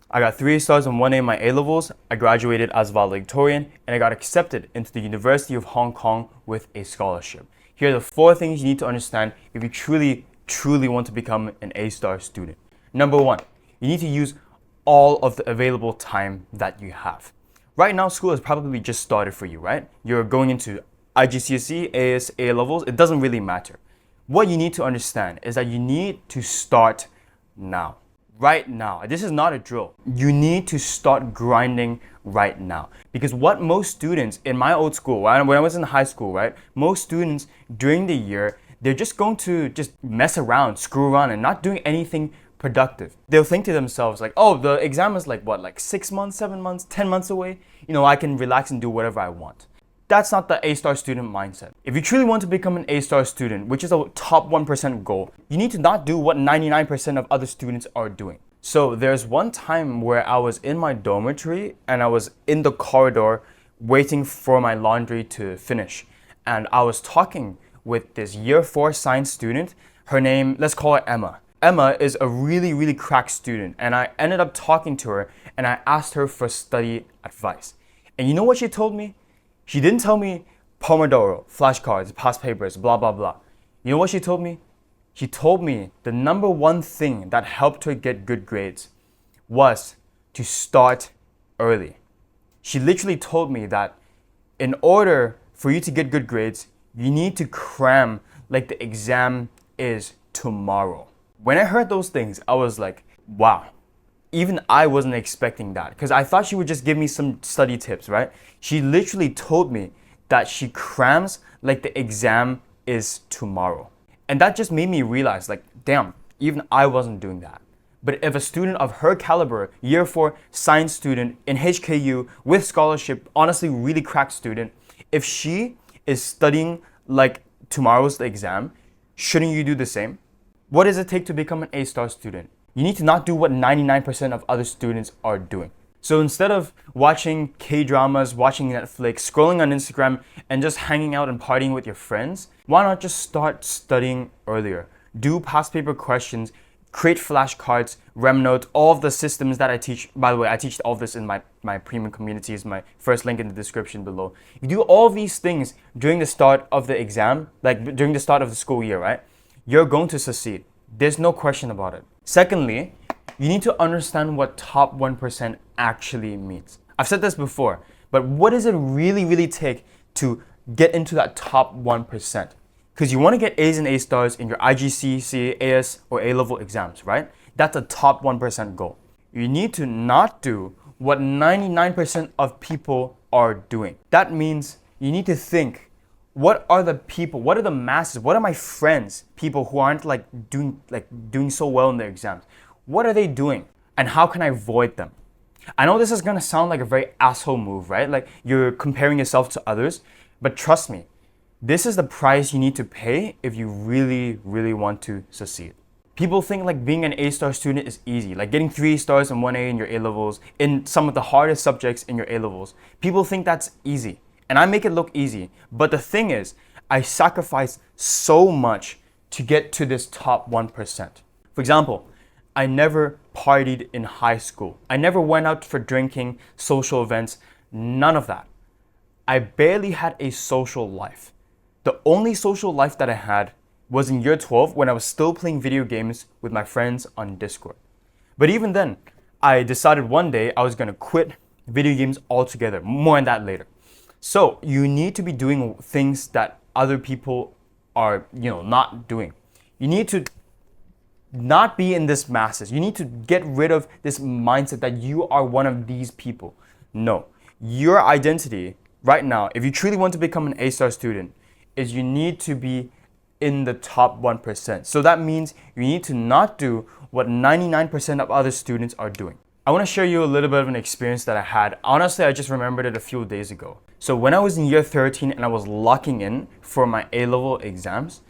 I got 3 stars and 1A in my A-levels, I graduated as valedictorian, and I got accepted into the University of Hong Kong with a scholarship. Here are the 4 things you need to understand if you truly want to become an A-star student. Number 1, you need to use all of the available time that you have. Right now, school has probably just started for you, right? You're going into IGCSE, AS, A-levels, it doesn't really matter. What you need to understand is that you need to start now. Right now. This is not a drill. You need to start grinding right now. Because what most students in my old school, when I was in high school, right? Most students during the year, they're just going to just mess around, screw around, and not doing anything productive. They'll think to themselves like, oh, the exam is like what, like 6 months, 7 months, 10 months away? I can relax and do whatever I want. That's not the A-star student mindset. If you truly want to become an A-star student, which is a top 1% goal, you need to not do what 99% of other students are doing. So there's one time where I was in my dormitory and I was in the corridor waiting for my laundry to finish. And I was talking with this year 4 science student. Her name, let's call her Emma. Emma is a really crack student, and I ended up talking to her and I asked her for study advice. And you know what she told me? She didn't tell me Pomodoro, flashcards, past papers, blah, blah, blah. You know what she told me? She told me the number 1 thing that helped her get good grades was to start early. She literally told me that in order for you to get good grades, you need to cram like the exam is tomorrow. When I heard those things, I was like, wow. Even I wasn't expecting that because I thought she would just give me some study tips, right? She literally told me that she crams like the exam is tomorrow. And that just made me realize like, damn, even I wasn't doing that. But if a student of her caliber, year 4 science student in HKU with scholarship, honestly really crack student, if she is studying like tomorrow's the exam, shouldn't you do the same? What does it take to become an A-star student? You need to not do what 99% of other students are doing. So instead of watching K-dramas, watching Netflix, scrolling on Instagram, and just hanging out and partying with your friends, why not just start studying earlier? Do past paper questions, create flashcards, RemNote, all of the systems that I teach. By the way, I teach all of this in my premium communities, my first link in the description below. You do all of these things during the start of the exam, like during the start of the school year, right? You're going to succeed. There's no question about it. Secondly, you need to understand what top 1% actually means. I've said this before, but what does it really take to get into that top 1%? Because you want to get A's and A stars in your IGCSE, AS, or A-level exams, right? That's a top 1% goal. You need to not do what 99% of people are doing. That means you need to think, what are the people, what are the masses, what are my friends, people who aren't doing so well in their exams? What are they doing? And how can I avoid them? I know this is gonna sound like a very asshole move, right? Like you're comparing yourself to others, but trust me, this is the price you need to pay if you really want to succeed. People think like being an A-star student is easy, like getting 3 stars and 1A in your A-levels, in some of the hardest subjects in your A-levels. People think that's easy. And I make it look easy. But the thing is, I sacrifice so much to get to this top 1%. For example, I never partied in high school. I never went out for drinking, social events, none of that. I barely had a social life. The only social life that I had was in year 12 when I was still playing video games with my friends on Discord. But even then, I decided one day I was gonna quit video games altogether. More on that later. So you need to be doing things that other people are, not doing. You need to not be in this masses. You need to get rid of this mindset that you are one of these people. No, your identity right now, if you truly want to become an A-star student, is you need to be in the top 1%. So that means you need to not do what 99% of other students are doing. I want to share you a little bit of an experience that I had. Honestly, I just remembered it a few days ago. So when I was in year 13 and I was locking in for my A-level exams,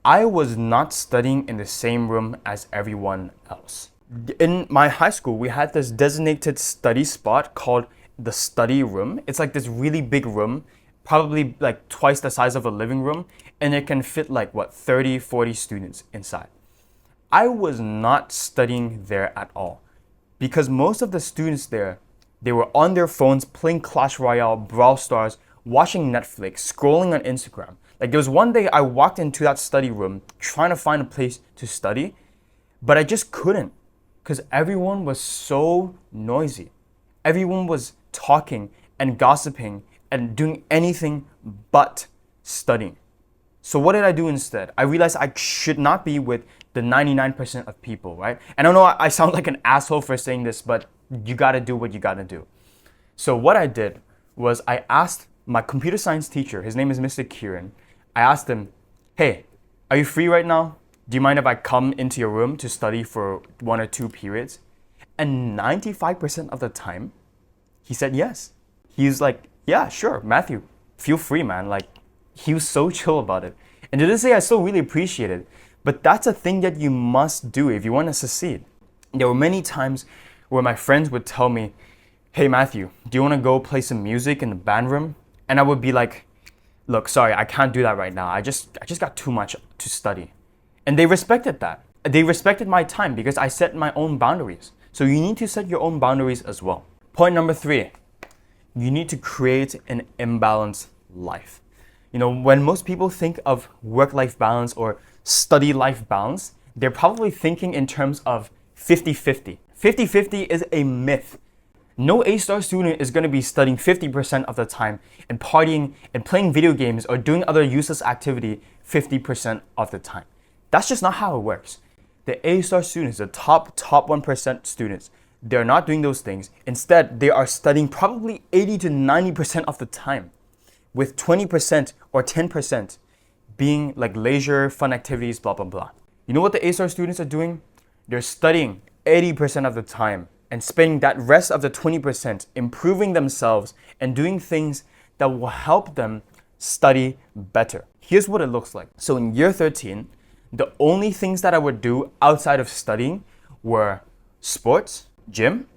I was not studying in the same room as everyone else. In my high school, we had this designated study spot called the study room. It's like this really big room, probably like twice the size of a living room, and it can fit like 30, 40 students inside. I was not studying there at all. because most of the students there, they were on their phones playing Clash Royale, Brawl Stars, watching Netflix, scrolling on Instagram. Like there was one day I walked into that study room trying to find a place to study, but I just couldn't because everyone was so noisy. Everyone was talking and gossiping and doing anything but studying. So what did I do instead? I realized I should not be with the 99% of people, right? And I know I sound like an asshole for saying this, but you gotta do what you gotta do. So what I did was I asked my computer science teacher, his name is Mr. Kieran, I asked him, hey, are you free right now? Do you mind if I come into your room to study for 1 or 2 periods? And 95% of the time, he said yes. He's like, yeah, sure, Matthew, feel free, man. Like, he was so chill about it. And to this day, I still really appreciate it. But that's a thing that you must do if you want to succeed. There were many times where my friends would tell me, hey, Matthew, do you want to go play some music in the band room? And I would be like, look, sorry, I can't do that right now. I just got too much to study. And they respected that. They respected my time because I set my own boundaries. So you need to set your own boundaries as well. Point number 3, you need to create an imbalanced life. You know, when most people think of work-life balance or study-life balance, they're probably thinking in terms of 50-50. 50-50 is a myth. No A-star student is going to be studying 50% of the time and partying and playing video games or doing other useless activity 50% of the time. That's just not how it works. The A-star students, the top 1% students, they're not doing those things. Instead, they are studying probably 80 to 90% of the time, with 20% or 10% being like leisure, fun activities, blah, blah, blah. You know what the A-star students are doing? They're studying 80% of the time and spending that rest of the 20% improving themselves and doing things that will help them study better. Here's what it looks like. So in year 13, the only things that I would do outside of studying were sports, gym,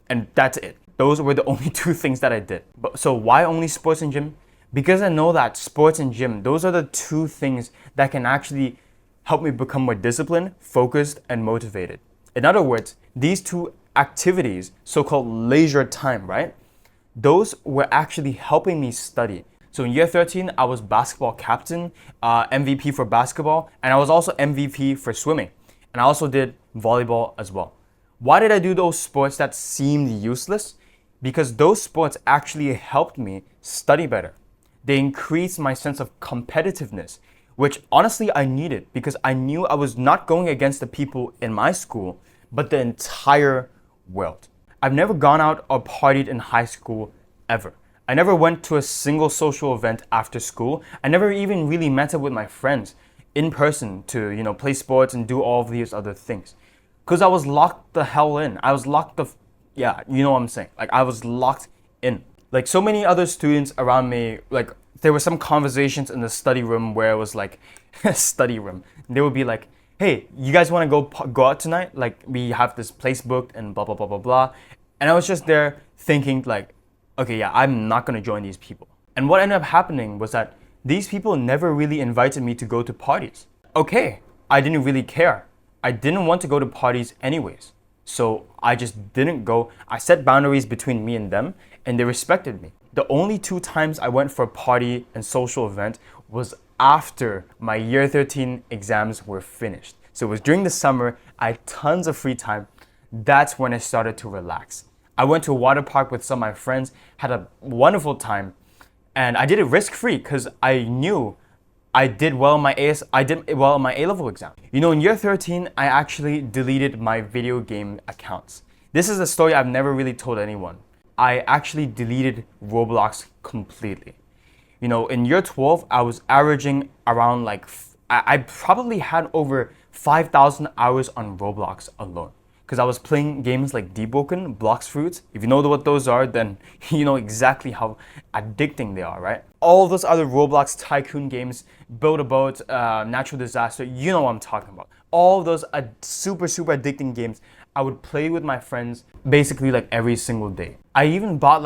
and that's it. Those were the only 2 things that I did. So why only sports and gym? Because I know that sports and gym, those are the 2 things that can actually help me become more disciplined, focused, and motivated. In other words, these 2 activities, so-called leisure time, right? Those were actually helping me study. So in year 13, I was basketball captain, MVP for basketball, and I was also MVP for swimming. And I also did volleyball as well. Why did I do those sports that seemed useless? Because those sports actually helped me study better. They increased my sense of competitiveness, which honestly I needed because I knew I was not going against the people in my school, but the entire world. I've never gone out or partied in high school ever. I never went to a single social event after school. I never even really met up with my friends in person to, play sports and do all of these other things. Because I was locked the hell in. I was locked yeah, you know what I'm saying. Like, I was locked in. Like, so many other students around me, like, there were some conversations in the study room where it was like, study room. They would be like, hey, you guys want to go out tonight? Like, we have this place booked and blah, blah, blah, blah, blah. And I was just there thinking like, okay, yeah, I'm not going to join these people. And what ended up happening was that these people never really invited me to go to parties. Okay, I didn't really care. I didn't want to go to parties anyways. So I just didn't go. I set boundaries between me and them, and they respected me. The only 2 times I went for a party and social event was after my year 13 exams were finished. So it was during the summer. I had tons of free time. That's when I started to relax. I went to a water park with some of my friends, had a wonderful time, and I did it risk-free because I knew I did well in my A-level exam. You know, in year 13, I actually deleted my video game accounts. This is a story I've never really told anyone. I actually deleted Roblox completely. You know, in year 12, I was averaging around I probably had over 5,000 hours on Roblox alone. Because I was playing games like Deboken, Blox Fruits. If you know what those are, then you know exactly how addicting they are, right? All those other Roblox tycoon games, Build a Boat, Natural Disaster, you know what I'm talking about. All those super addicting games, I would play with my friends basically like every single day. I even bought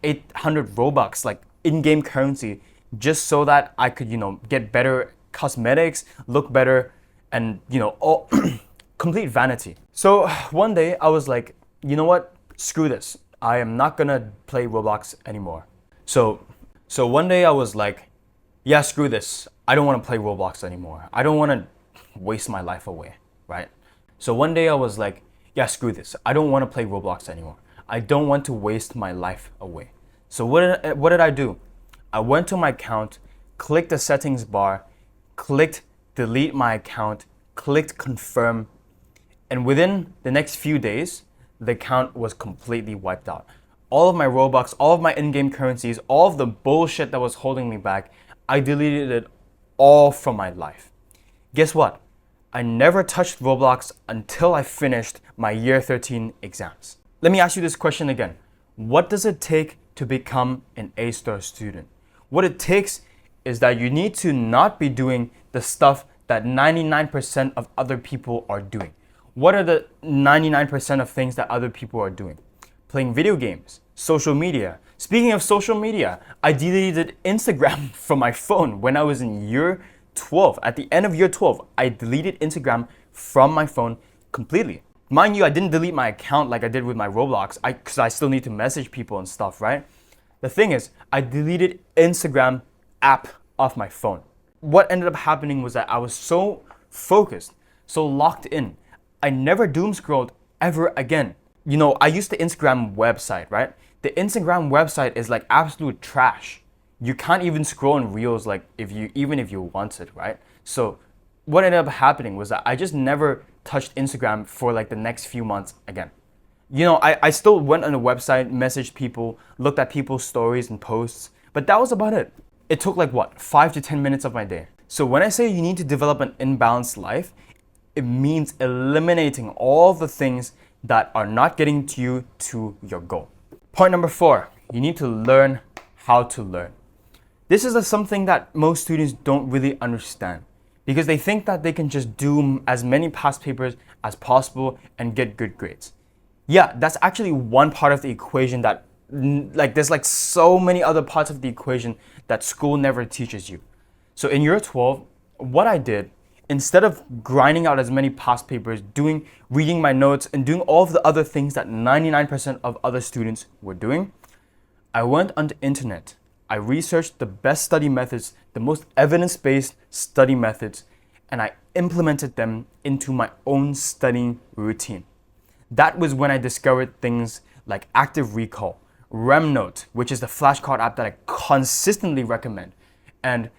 800 Robux, like in-game currency, just so that I could, get better cosmetics, look better, and, all complete vanity. So one day I was like, you know what? Screw this. I am not gonna play Roblox anymore. So one day I was like, yeah, screw this. I don't want to play Roblox anymore. I don't want to waste my life away, right? So one day I was like, yeah, screw this. I don't want to play Roblox anymore. I don't want to waste my life away. So what did I do? I went to my account, clicked the settings bar, clicked delete my account, clicked confirm, and within the next few days, the account was completely wiped out. All of my Robux, all of my in-game currencies, all of the bullshit that was holding me back, I deleted it all from my life. Guess what? I never touched Roblox until I finished my year 13 exams. Let me ask you this question again. What does it take to become an A-star student? What it takes is that you need to not be doing the stuff that 99% of other people are doing. What are the 99% of things that other people are doing? Playing video games, social media. Speaking of social media, I deleted Instagram from my phone when I was in year 12. At the end of year 12, I deleted Instagram from my phone completely. Mind you, I didn't delete my account like I did with my Roblox because I still need to message people and stuff, right? The thing is, I deleted Instagram app off my phone. What ended up happening was that I was so focused, so locked in. I never doom scrolled ever again. You know, I used the Instagram website, right? The Instagram website is like absolute trash. You can't even scroll in reels like even if you wanted, right? So what ended up happening was that I just never touched Instagram for like the next few months again. You know, I still went on the website, messaged people, looked at people's stories and posts, but that was about it. It took like what, 5 to 10 minutes of my day. So when I say you need to develop an imbalanced life, it means eliminating all the things that are not getting to you to your goal. Point number 4, you need to learn how to learn. This is something that most students don't really understand because they think that they can just do as many past papers as possible and get good grades. Yeah, that's actually one part of the equation that there's like so many other parts of the equation that school never teaches you. So in year 12, what I did, instead of grinding out as many past papers, reading my notes and doing all of the other things that 99% of other students were doing, I went on the internet. I researched the best study methods, the most evidence-based study methods, and I implemented them into my own studying routine. That was when I discovered things like active recall, RemNote, which is the flashcard app that I consistently recommend, and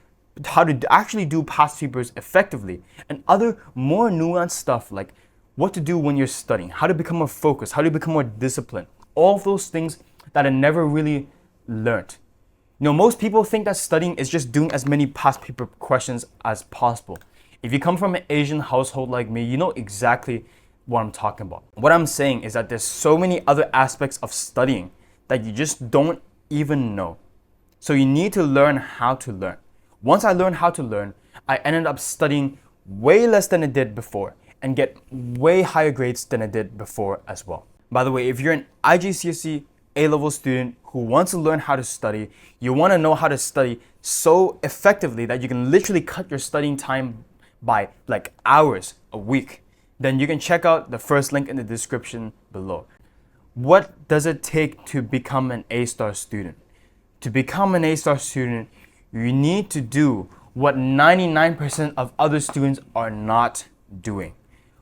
how to actually do past papers effectively, and other more nuanced stuff like what to do when you're studying, how to become more focused, how to become more disciplined, all of those things that I never really learned. You know, most people think that studying is just doing as many past paper questions as possible. If you come from an Asian household like me, you know exactly what I'm talking about. What I'm saying is that there's so many other aspects of studying that you just don't even know. So you need to learn how to learn. Once I learned how to learn, I ended up studying way less than I did before and get way higher grades than I did before as well. By the way, if you're an IGCSE A-level student who wants to learn how to study, you want to know how to study so effectively that you can literally cut your studying time by like hours a week, then you can check out the first link in the description below. What does it take to become an A-star student? To become an A-star student, you need to do what 99% of other students are not doing.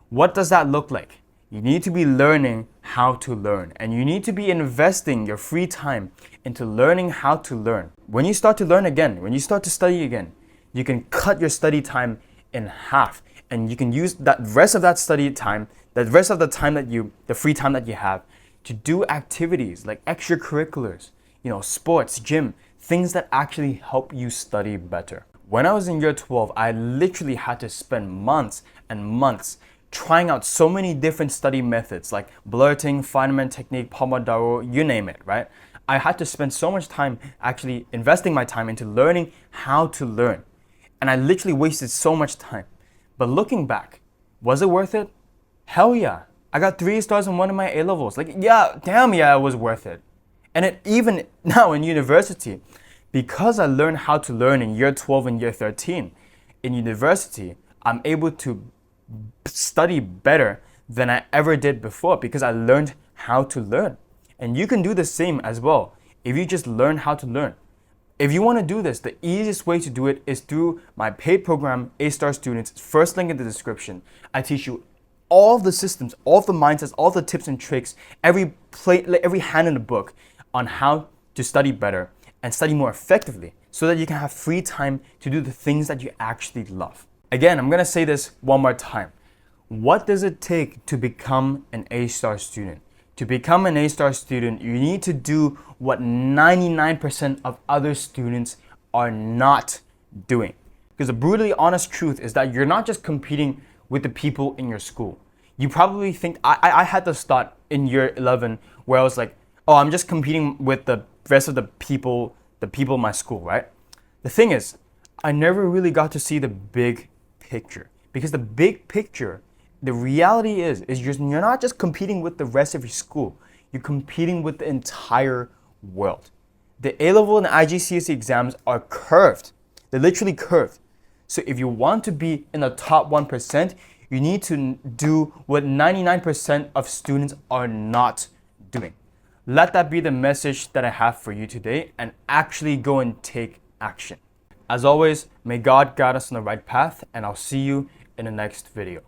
What does that look like? You need to be learning how to learn, and you need to be investing your free time into learning how to learn. When you start to learn again, when you start to study again, you can cut your study time in half, and you can use that rest of that study time, the free time that you have, to do activities like extracurriculars, sports, gym, things that actually help you study better. When I was in year 12, I literally had to spend months and months trying out so many different study methods like blurting, Feynman technique, Pomodoro, you name it, right? I had to spend so much time actually investing my time into learning how to learn. And I literally wasted so much time. But looking back, was it worth it? Hell yeah. I got 3 stars in one of my A-levels. It was worth it. And even now in university, because I learned how to learn in year 12 and year 13, in university, I'm able to study better than I ever did before because I learned how to learn. And you can do the same as well if you just learn how to learn. If you want to do this, the easiest way to do it is through my paid program, A-Star Students. First link in the description. I teach you all of the systems, all of the mindsets, all of the tips and tricks, every hand in the book on how to study better and study more effectively so that you can have free time to do the things that you actually love. Again, I'm going to say this one more time. What does it take to become an A-Star student? To become an A-Star student, you need to do what 99% of other students are not doing. Because the brutally honest truth is that you're not just competing with the people in your school. You probably think, I had this thought in year 11 where I was like, oh, I'm just competing with the rest of the people in my school, right? The thing is, I never really got to see the big picture. Because the big picture, the reality is you're not just competing with the rest of your school. You're competing with the entire world. The A-level and IGCSE exams are curved. They're literally curved. So if you want to be in the top 1%, you need to do what 99% of students are not doing. Let that be the message that I have for you today, and actually go and take action. As always, may God guide us on the right path, and I'll see you in the next video.